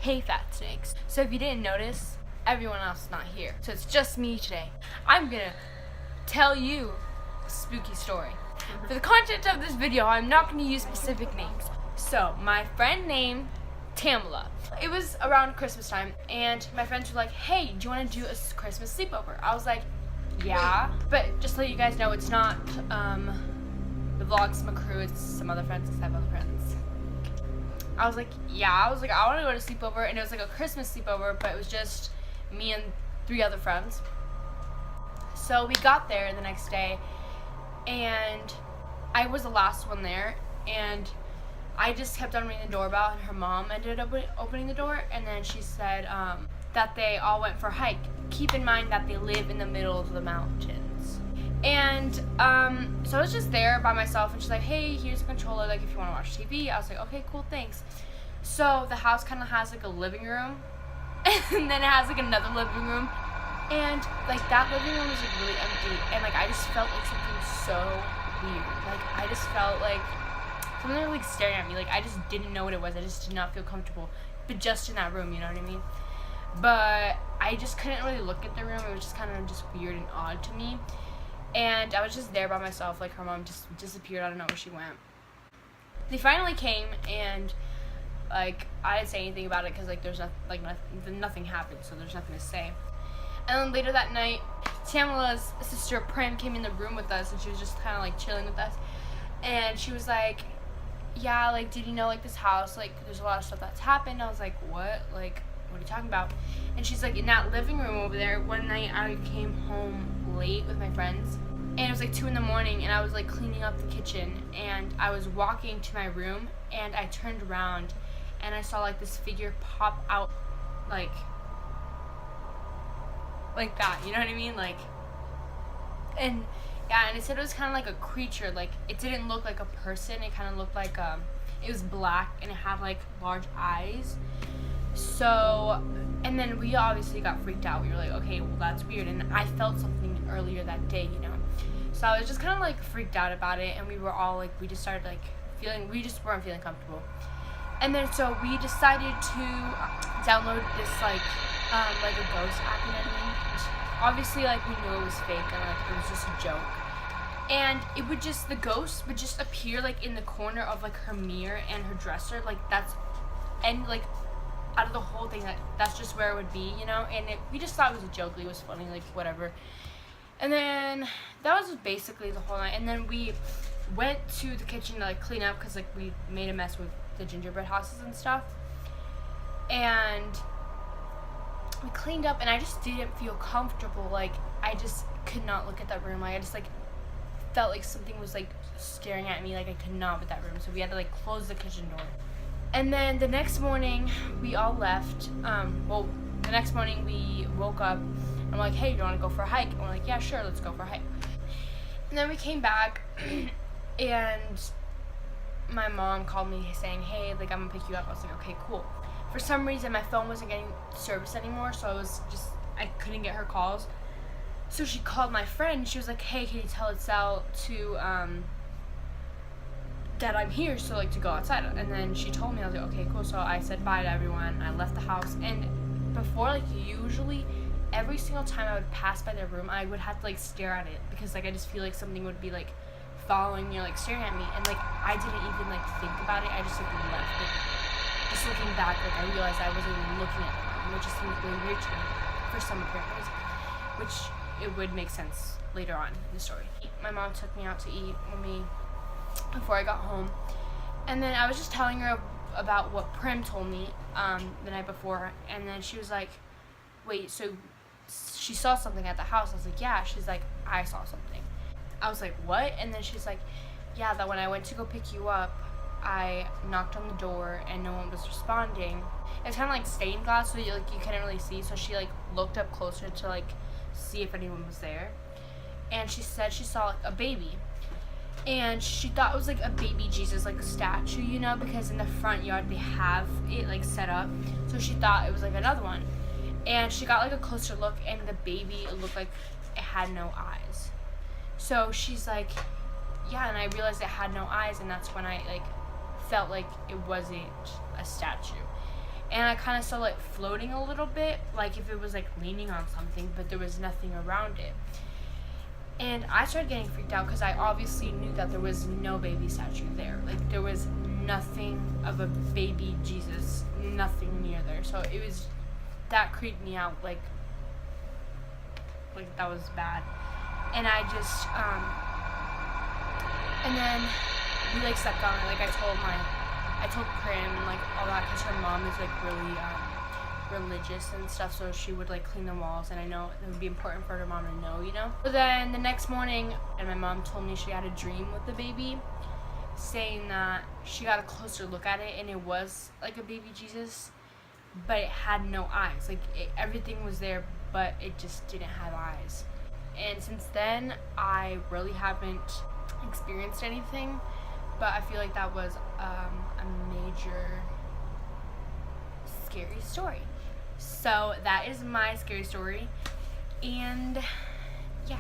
Hey fat snakes. So if you didn't notice, everyone else is not here. So it's just me today. I'm gonna tell you a spooky story. For the content of this video, I'm not gonna use specific names. So my friend named Tamala. It was around Christmas time and my friends were like, hey, do you wanna do a Christmas sleepover? I was like, yeah. But just to let you guys know, it's not the vlogs, my crew, it's some other friends, because I have other friends. I was like, yeah. I was like, I want to go to sleepover, and it was like a Christmas sleepover, but it was just me and 3 other friends. So we got there the next day, and I was the last one there, and I just kept on ringing the doorbell, and her mom ended up opening the door, and then she said that they all went for a hike. Keep in mind that they live in the middle of the mountains. And so I was just there by myself, and she's like, hey, here's a controller, like if you want to watch TV. I was like, okay, cool, thanks. So the house kind of has like a living room, and then it has like another living room, and like that living room was like really empty, and like I just felt like something so weird. Like I just felt like something was like staring at me. Like I just didn't know what it was. I just did not feel comfortable, but just in that room, you know what I mean? But I just couldn't really look at the room. It was just kind of just weird and odd to me. And I was just there by myself, like her mom just disappeared. I don't know where she went. They finally came, and like I didn't say anything about it because like there's nothing happened, so there's nothing to say. And then later that night, Tamala's sister Prim came in the room with us, and she was just kind of like chilling with us. And she was like, yeah, like did you know like this house, like there's a lot of stuff that's happened? I was like, what? Like what are you talking about? And she's like, in that living room over there, one night I came home late with my friends, and it was like 2 a.m, and I was like cleaning up the kitchen, and I was walking to my room, and I turned around and I saw like this figure pop out like that, you know what I mean? Like, and yeah, and it said it was kind of like a creature. Like it didn't look like a person. It kind of looked like it was black, and it had like large eyes. So, and then we obviously got freaked out. We were like, okay, well that's weird. And I felt something earlier that day, you know. So I was just kind of like freaked out about it, and we were all like, we just started like we just weren't feeling comfortable. And then so we decided to download this like a ghost app, you know what I mean? Obviously, like we knew it was fake and like it was just a joke. And it would just, the ghost would just appear like in the corner of like her mirror and her dresser, like that's, and like out of the whole thing, that's just where it would be, you know. And we just thought it was a joke, it was funny, like whatever. And then that was basically the whole night. And then we went to the kitchen to like clean up, because like we made a mess with the gingerbread houses and stuff. And we cleaned up, and I just didn't feel comfortable. Like I just could not look at that room. Like I just like felt like something was like staring at me. Like I could not with that room. So we had to like close the kitchen door. And then the next morning we all left. The next morning we woke up, and I'm like, hey, do you want to go for a hike? And we're like, yeah, sure, let's go for a hike. And then we came back, and my mom called me saying, hey, like I'm gonna pick you up. I was like, okay, cool. For some reason my phone wasn't getting service anymore, so I couldn't get her calls. So she called my friend. She was like, hey, can you tell Itzel to that I'm here, so like to go outside? And then she told me. I was like, okay, cool. So I said bye to everyone. I left the house, and before, like usually every single time I would pass by their room, I would have to like stare at it, because like I just feel like something would be like following me or like staring at me, and like I didn't even like think about it. I just like left. Like, just looking back, like I realized I wasn't even looking at them, which just seemed really weird to me for some apparent reason, which it would make sense later on in the story. My mom took me out to eat before I got home, and then I was just telling her about what Prim told me the night before, and then she was like, wait, so she saw something at the house? I was like, yeah. She's like, I saw something. I was like, what? And then she's like, yeah, that when I went to go pick you up, I knocked on the door and no one was responding. It's kind of like stained glass, so you couldn't really see. So she like looked up closer to like see if anyone was there, and she said she saw like a baby, and she thought it was like a baby Jesus, like a statue, you know, because in the front yard they have it like set up. So she thought it was like another one, and she got like a closer look, and the baby, it looked like it had no eyes. So she's like, yeah, and I realized it had no eyes, and that's when I like felt like it wasn't a statue. and I kind of saw like floating a little bit, like if it was like leaning on something, but there was nothing around it. And I started getting freaked out because I obviously knew that there was no baby statue there. Like there was nothing of a baby Jesus, nothing near there. So it was, that creeped me out, like that was bad. And I just and then we like stepped on it. Like I told Prim and like all that, because her mom is like really religious and stuff, so she would like clean the walls, and I know it would be important for her mom to know, you know. So then the next morning, and my mom told me she had a dream with the baby, saying that she got a closer look at it, and it was like a baby Jesus, but it had no eyes. Like everything was there, but it just didn't have eyes. And since then, I really haven't experienced anything, but I feel like that was a major scary story. So that is my scary story, and yeah.